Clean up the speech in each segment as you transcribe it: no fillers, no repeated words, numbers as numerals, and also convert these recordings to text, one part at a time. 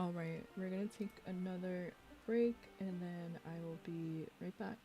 Alright, we're gonna take another break and then I will be right back.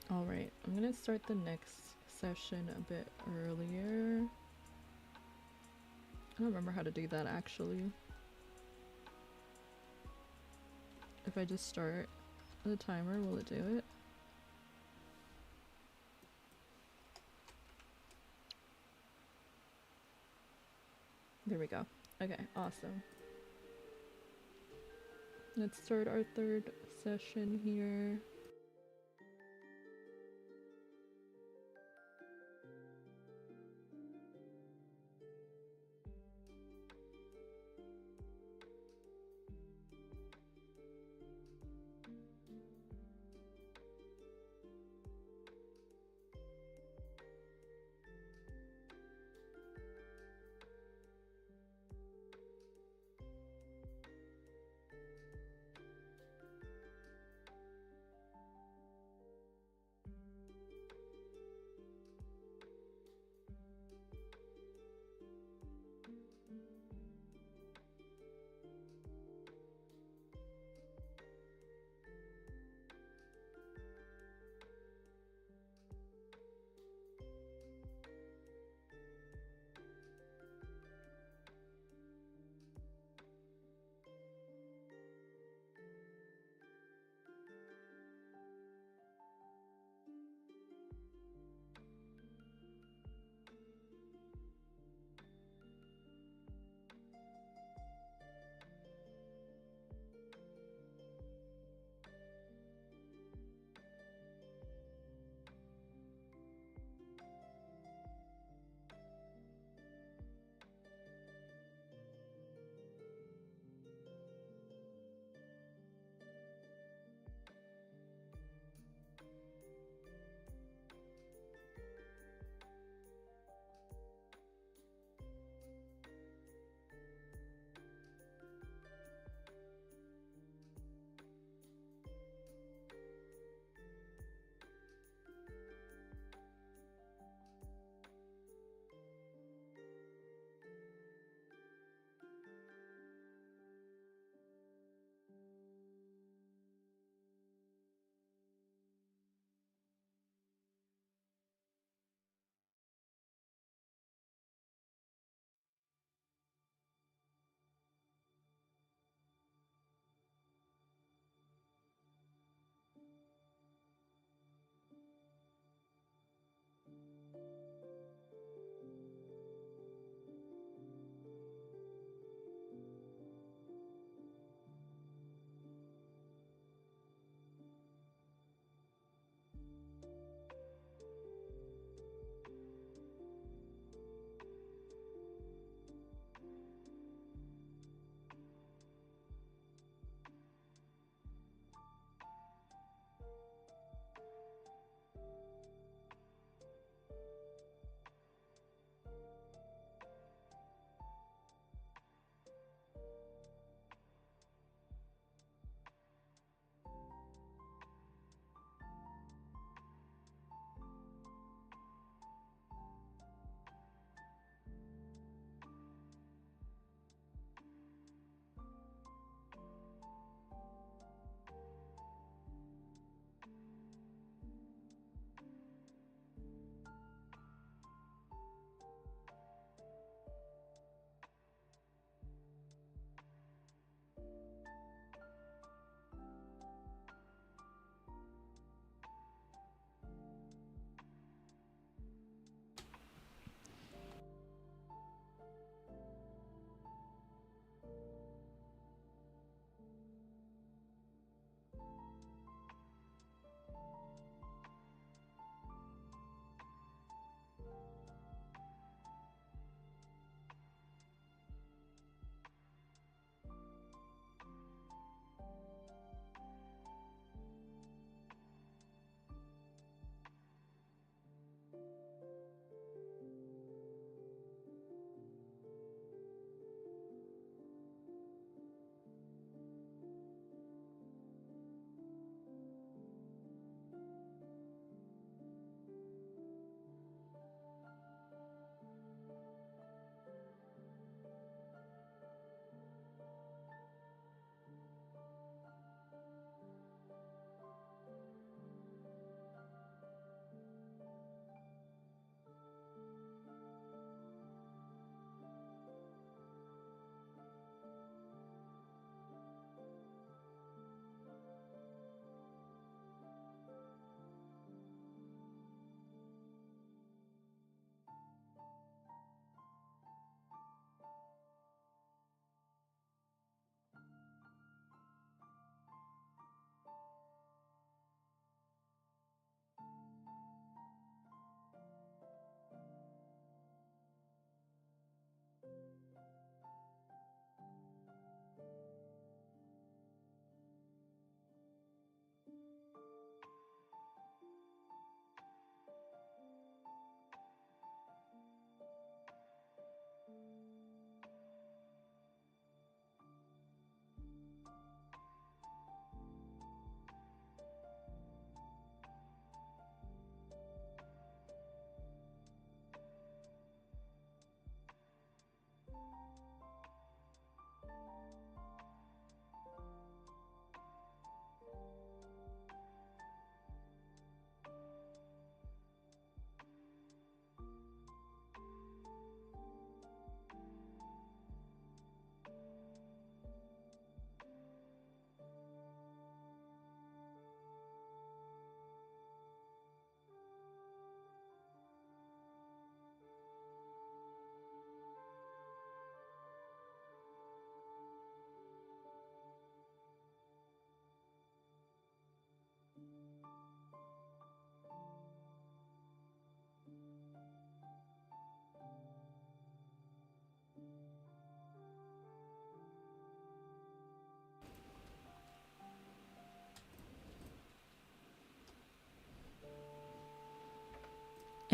Alright, I'm gonna start the next session a bit earlier. I don't remember how to do that actually. If I just start the timer, will it do it? There we go. Okay, awesome. Let's start our third session here.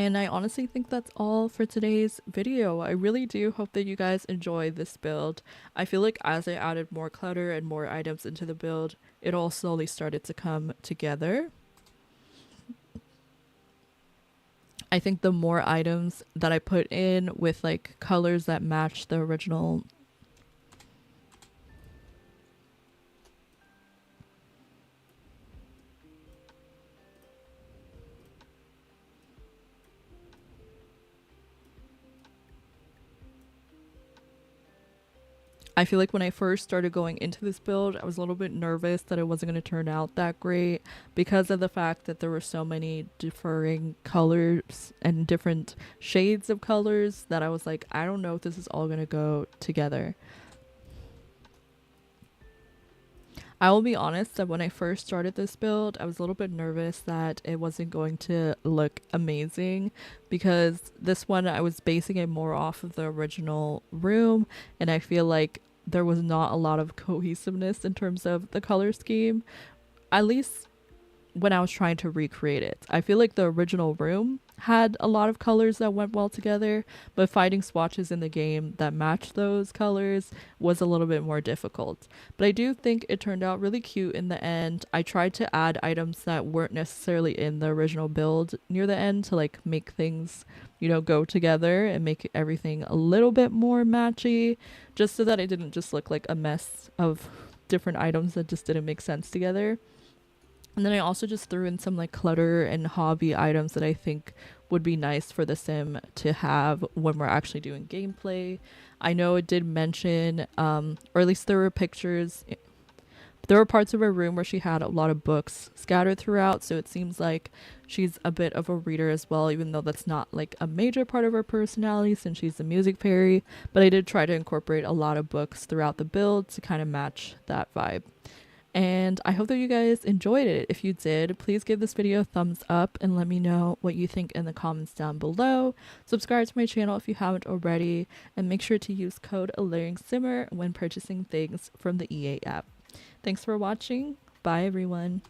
And I honestly think that's all for today's video. I really do hope that you guys enjoy this build. I feel like as I added more clutter and more items into the build, it all slowly started to come together. I think the more items that I put in with like colors that match the original, I feel like when I first started going into this build, I was a little bit nervous that it wasn't going to turn out that great because of the fact that there were so many differing colors and different shades of colors that I was like, I don't know if this is all going to go together. I will be honest that when I first started this build, I was a little bit nervous that it wasn't going to look amazing because this one I was basing it more off of the original room, and I feel like there was not a lot of cohesiveness in terms of the color scheme, at least when I was trying to recreate it. I feel like the original room had a lot of colors that went well together, but finding swatches in the game that matched those colors was a little bit more difficult. But I do think it turned out really cute in the end. I tried to add items that weren't necessarily in the original build near the end to like make things, you know, go together and make everything a little bit more matchy, just so that it didn't just look like a mess of different items that just didn't make sense together. And then I also just threw in some like clutter and hobby items that I think would be nice for the sim to have when we're actually doing gameplay. I know it did mention, or at least there were pictures. There were parts of her room where she had a lot of books scattered throughout, so it seems like she's a bit of a reader as well, even though that's not like a major part of her personality since she's a music fairy. But I did try to incorporate a lot of books throughout the build to kind of match that vibe. And I hope that you guys enjoyed it. If you did, please give this video a thumbs up and let me know what you think in the comments down below. Subscribe to my channel if you haven't already, and make sure to use code AlluringSimmer when purchasing things from the EA app. Thanks for watching. Bye everyone.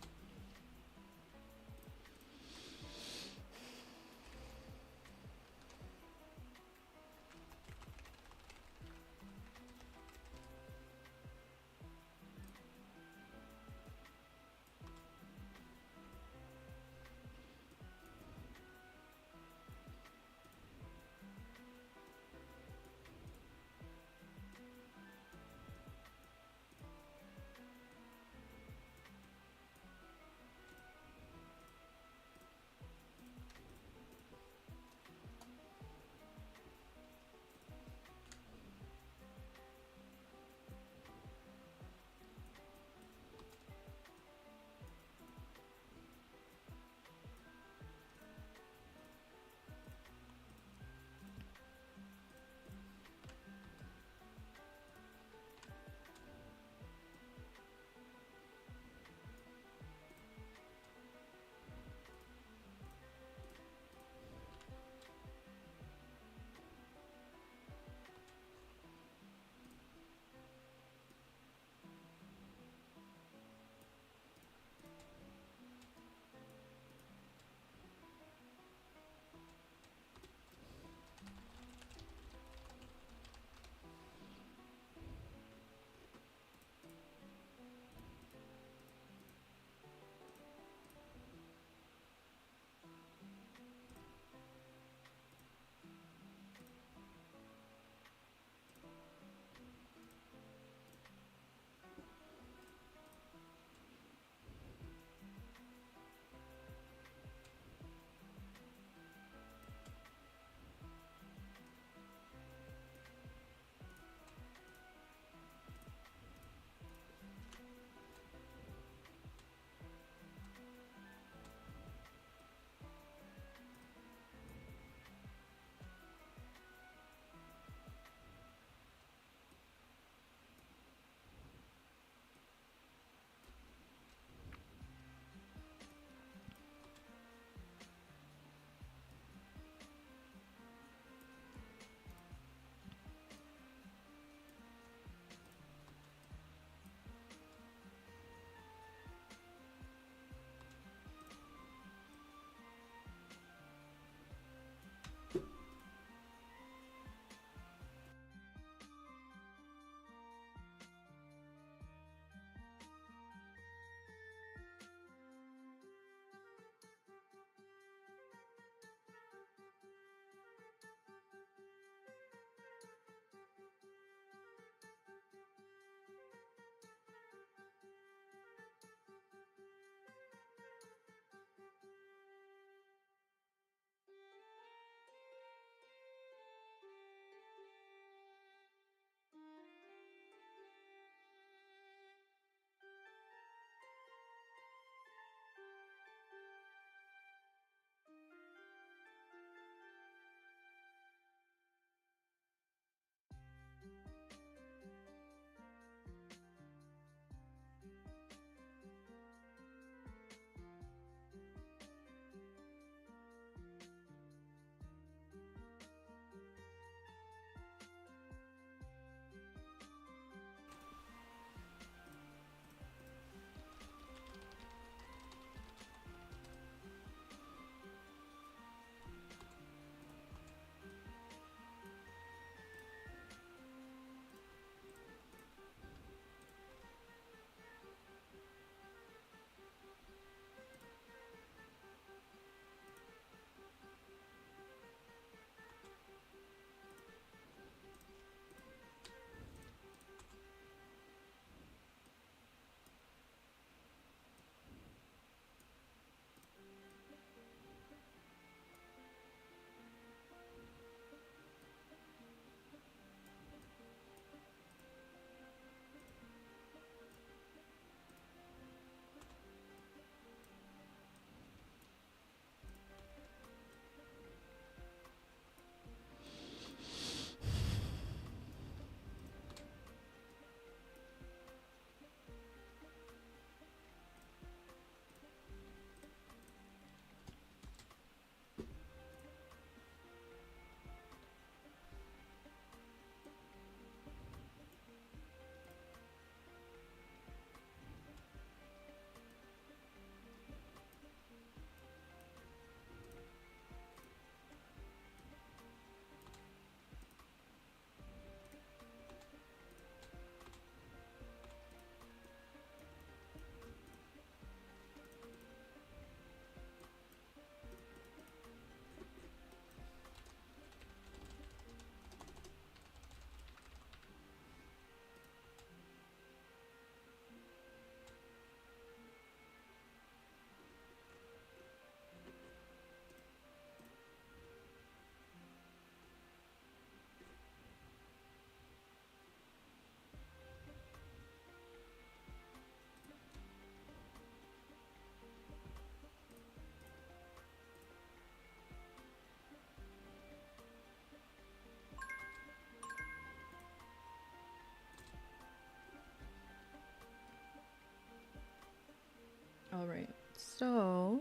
So,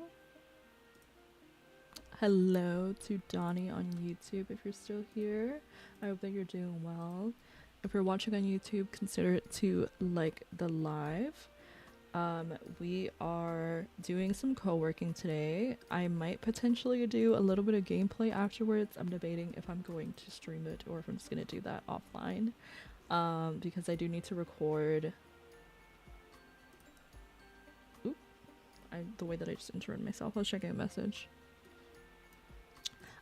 hello to Donnie on YouTube if you're still here. I hope that you're doing well. If you're watching on YouTube, consider to like the live. We are doing some co-working today. I might potentially do a little bit of gameplay afterwards. I'm debating if I'm going to stream it or if I'm just going to do that offline. Because I do need to record. Oop, the way that I just interrupted myself. I was checking a message.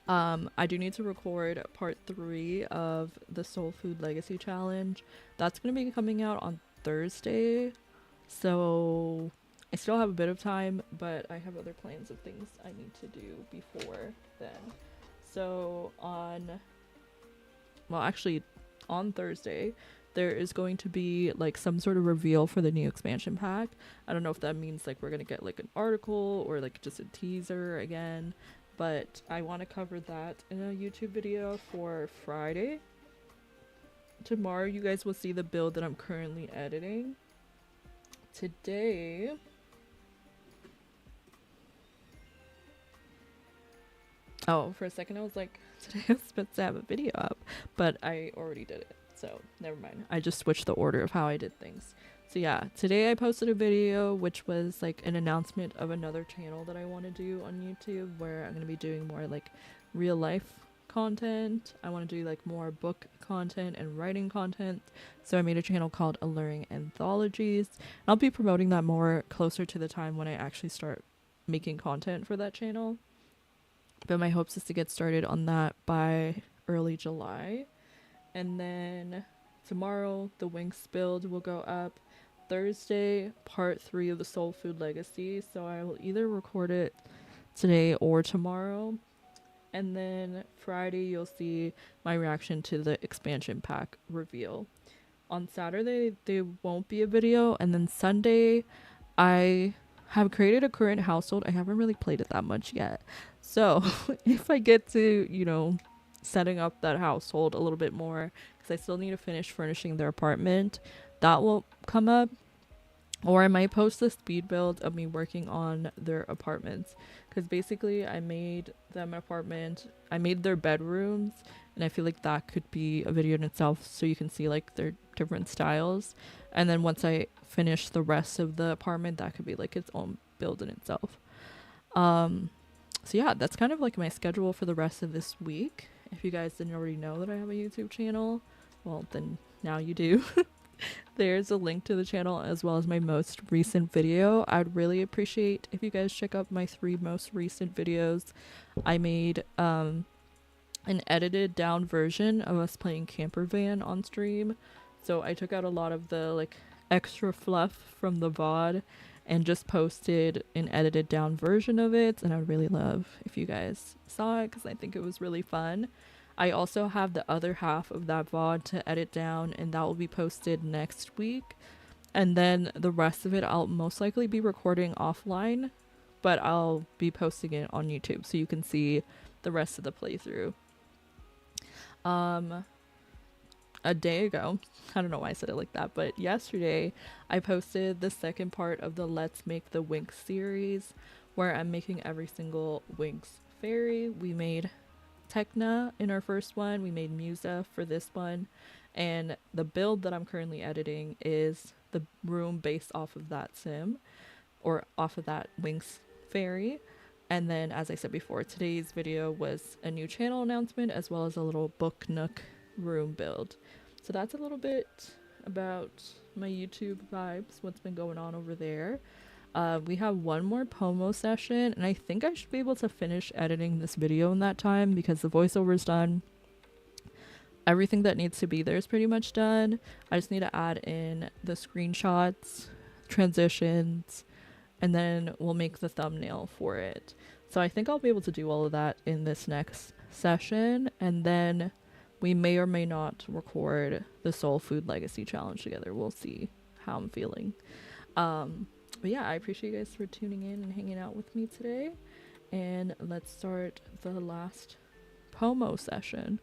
I do need to record part 3 of the Soul Food Legacy Challenge. That's going to be coming out on Thursday. So I still have a bit of time, but I have other plans of things I need to do before then. So on Thursday, there is going to be like some sort of reveal for the new expansion pack. I don't know if that means like we're gonna get like an article or like just a teaser again, but I want to cover that in a YouTube video for Friday. Tomorrow you guys will see the build that I'm currently editing. Today for a second I was like, today I was supposed to have a video up, but I already did it, so never mind. I just switched the order of how I did things. So yeah, today I posted a video which was like an announcement of another channel that I want to do on YouTube, where I'm going to be doing more like real life content. I want to do like more book content and writing content, so I made a channel called Alluring Anthologies. I'll be promoting that more closer to the time when I actually start making content for that channel, but my hopes is to get started on that by early July. And then tomorrow the Winx build will go up. Thursday, part 3 of the Soul Food Legacy, so I will either record it today or tomorrow. And then Friday you'll see my reaction to the expansion pack reveal. On Saturday there won't be a video, and then Sunday I have created a current household. I haven't really played it that much yet, so if I get to setting up that household a little bit more, because I still need to finish furnishing their apartment, that will come up. Or I might post a speed build of me working on their apartments, because basically I made them an apartment. I made their bedrooms, and I feel like that could be a video in itself, so you can see like their different styles. And then once I finish the rest of the apartment, that could be like its own build in itself. So yeah, that's kind of like my schedule for the rest of this week. If you guys didn't already know that I have a YouTube channel, well then now you do. There's a link to the channel as well as my most recent video. I'd really appreciate if you guys check out my 3 most recent videos. I made an edited down version of us playing camper van on stream. So I took out a lot of the like extra fluff from the VOD and just posted an edited down version of it, and I'd really love if you guys saw it because I think it was really fun. I also have the other half of that VOD to edit down, and that will be posted next week. And then the rest of it I'll most likely be recording offline, but I'll be posting it on YouTube so you can see the rest of the playthrough. A day ago, I don't know why I said it like that, but yesterday I posted the second part of the Let's Make the Winx series, where I'm making every single Winx fairy. We made Tekna in our first one, we made Musa for this one, and the build that I'm currently editing is the room based off of that sim, or off of that Winx fairy. And then, as I said before, today's video was a new channel announcement as well as a little book nook room build. So that's a little bit about my YouTube vibes, what's been going on over there. We have one more Pomo session, and I think I should be able to finish editing this video in that time because the voiceover is done. Everything that needs to be there is pretty much done. I just need to add in the screenshots, transitions, and then we'll make the thumbnail for it. So I think I'll be able to do all of that in this next session, and then we may or may not record the Soul Food Legacy Challenge together. We'll see how I'm feeling. But yeah, I appreciate you guys for tuning in and hanging out with me today. And let's start the last Pomo session.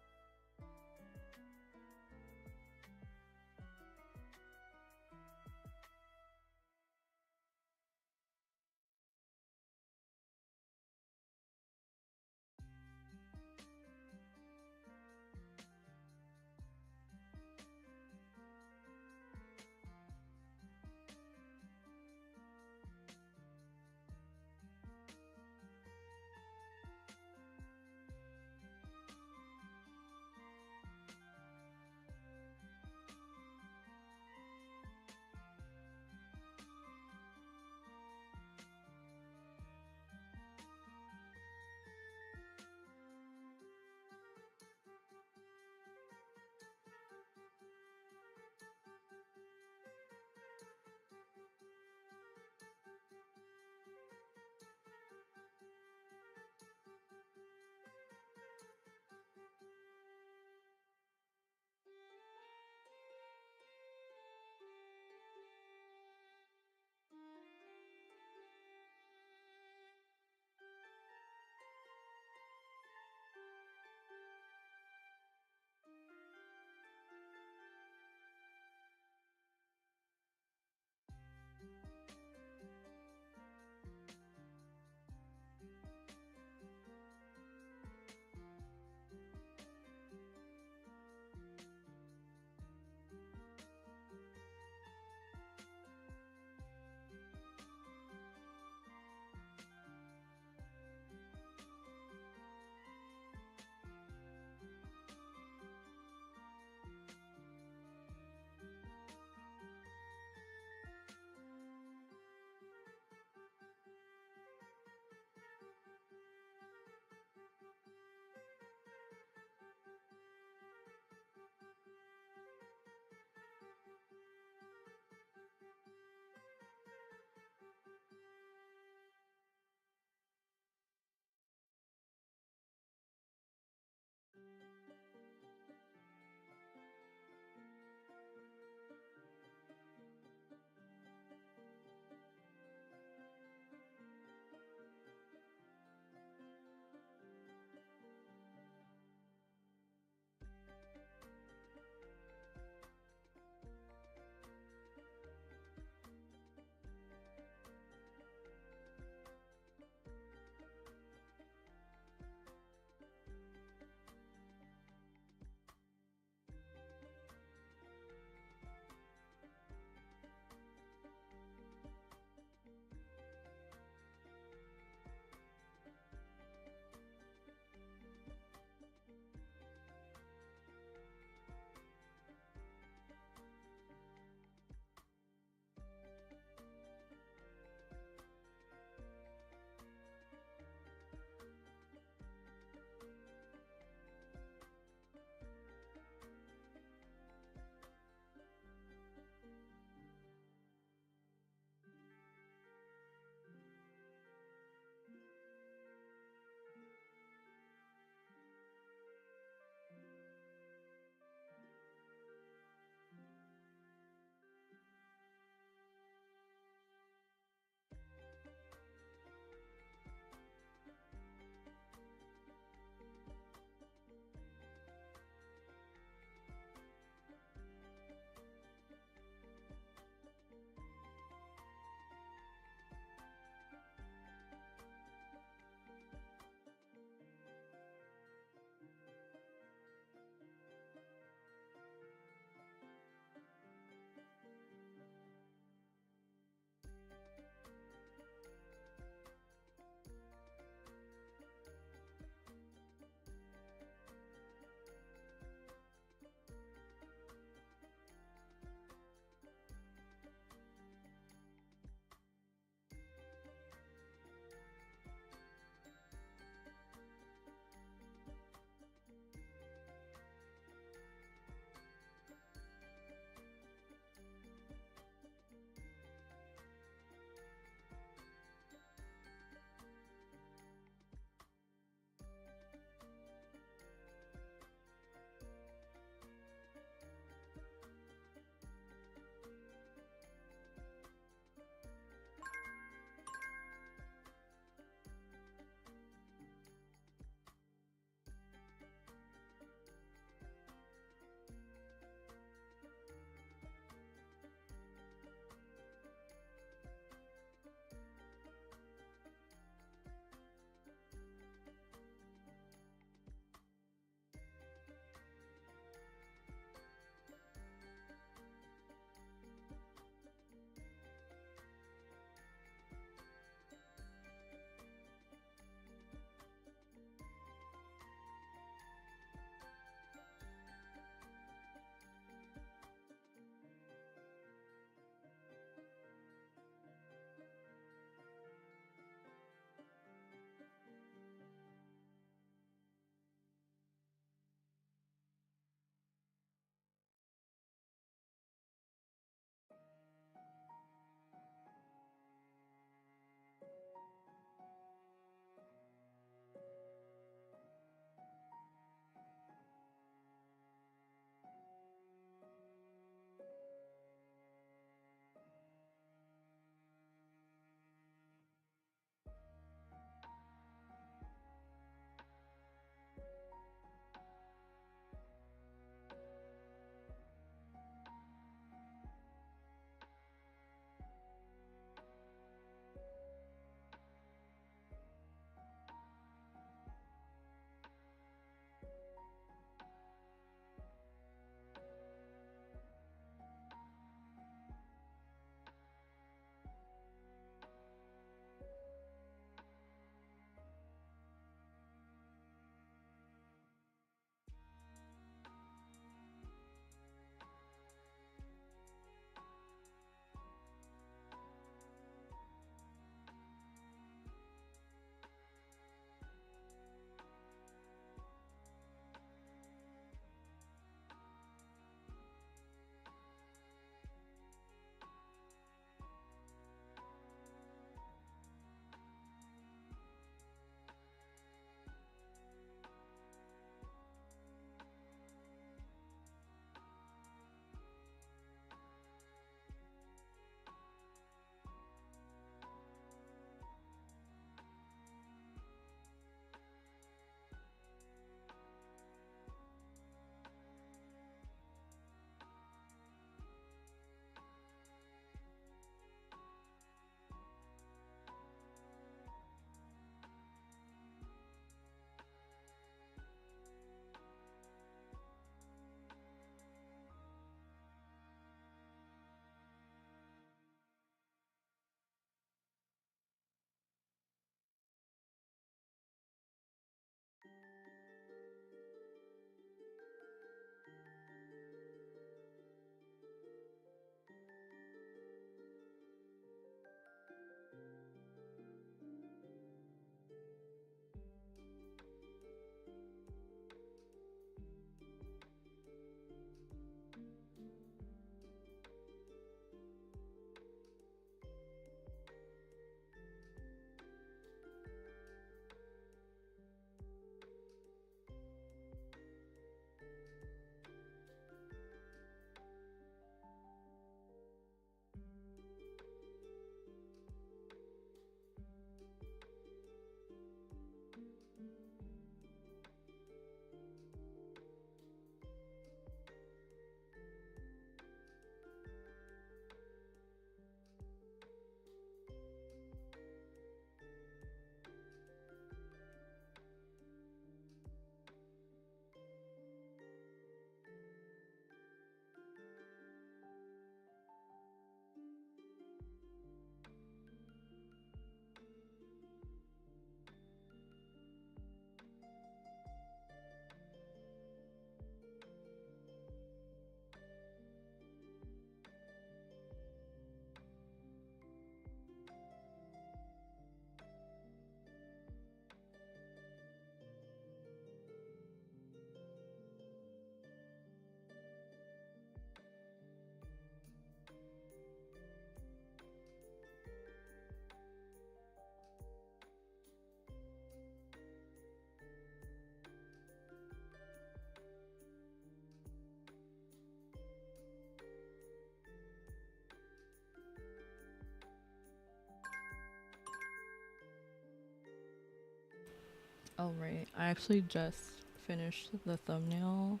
Oh, right. I actually just finished the thumbnail.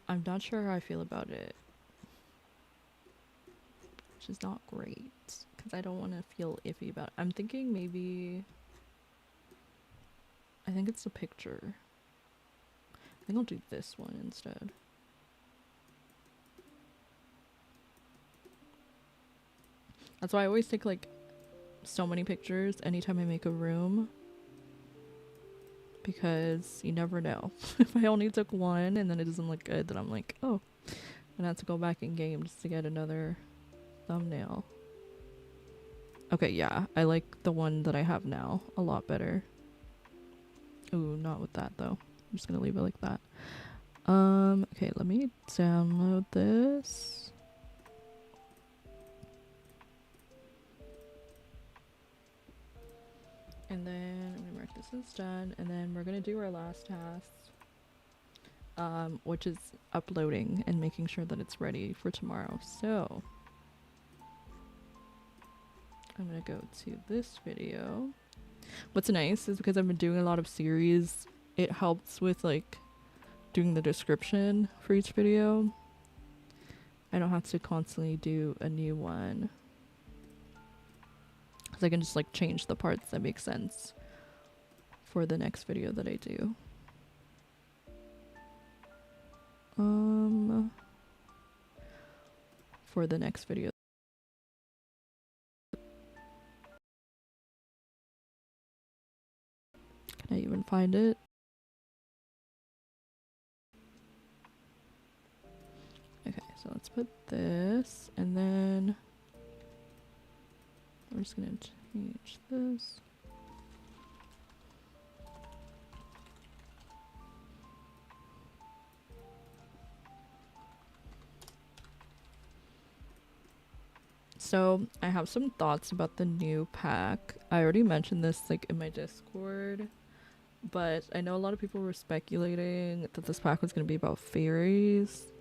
I'm not sure how I feel about it, which is not great because I don't want to feel iffy about it. I'm thinking maybe. I think it's a picture. I think I'll do this one instead. That's why I always take like so many pictures anytime I make a room, because you never know. If I only took one and then it doesn't look good, then I'm like, oh, I'm gonna have to go back in game just to get another thumbnail. Okay, yeah, I like the one that I have now a lot better. Ooh, not with that though. I'm just gonna leave it like that. Okay, let me download this. And then I'm gonna mark this as done, and then we're gonna do our last task, which is uploading and making sure that it's ready for tomorrow. So I'm gonna go to this video. What's nice is because I've been doing a lot of series, it helps with like doing the description for each video. I don't have to constantly do a new one, because I can just like change the parts that make sense for the next video that I do. For the next video. Can I even find it? Okay, so let's put this, and then we're just gonna change this. So I have some thoughts about the new pack. I already mentioned this like in my Discord, but I know a lot of people were speculating that this pack was going to be about fairies.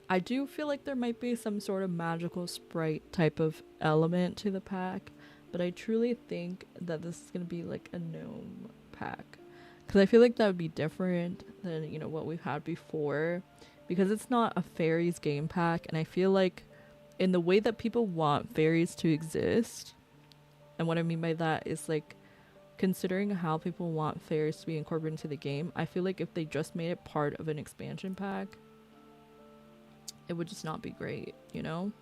I do feel like there might be some sort of magical sprite type of element to the pack, but I truly think that this is going to be like a gnome pack, because I feel like that would be different than, you know, what we've had before, because it's not a fairies game pack, and I feel like in the way that people want fairies to exist, and what I mean by that is like considering how people want fairies to be incorporated into the game, I feel like if they just made it part of an expansion pack, it would just not be great, you know?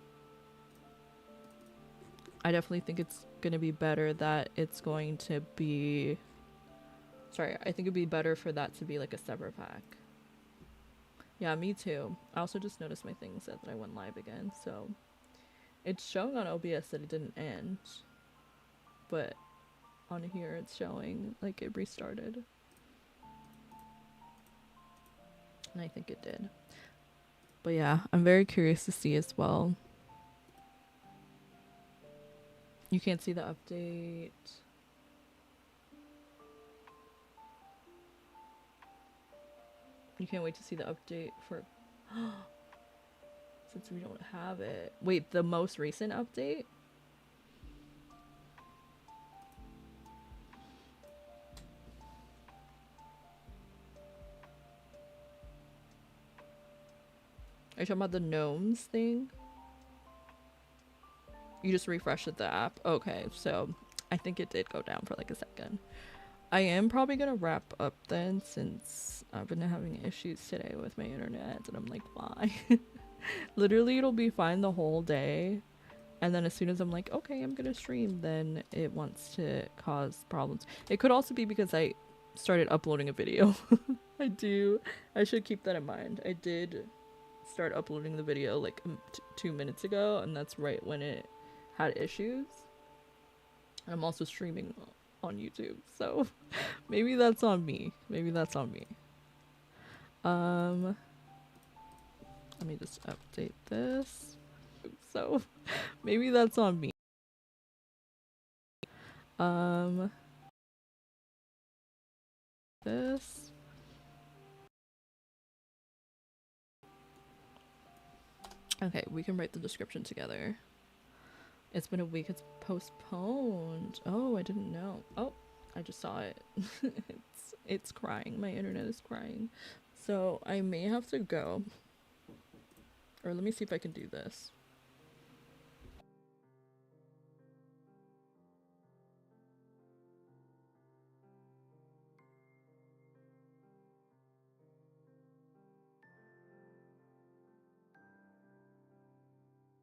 I definitely think it's going to be better that it's going to be... Sorry, I think it'd be better for that to be like a separate pack. Yeah, me too. I also just noticed my thing said that I went live again, so... It's showing on OBS that it didn't end, but on here it's showing like it restarted. And I think it did. But yeah, I'm very curious to see as well. You can't see the update. You can't wait to see the update for... Since we don't have it. Wait, the most recent update? Are you talking about the gnomes thing? You just refreshed the app? Okay, so I think it did go down for like a second. I am probably gonna wrap up then, since I've been having issues today with my internet, and I'm like, why? Literally, it'll be fine the whole day, and then as soon as I'm like, okay, I'm gonna stream, then it wants to cause problems. It could also be because I started uploading a video. I should keep that in mind. I did start uploading the video like 2 minutes ago, and that's right when it had issues. And I'm also streaming on YouTube, so maybe that's on me. Let me just update this. So maybe that's on me. This. Okay, we can write the description together. It's been a week. It's postponed. Oh, I didn't know. Oh, I I just saw it. It's crying. My internet is crying. So I may have to go. Or let me see if I can do this.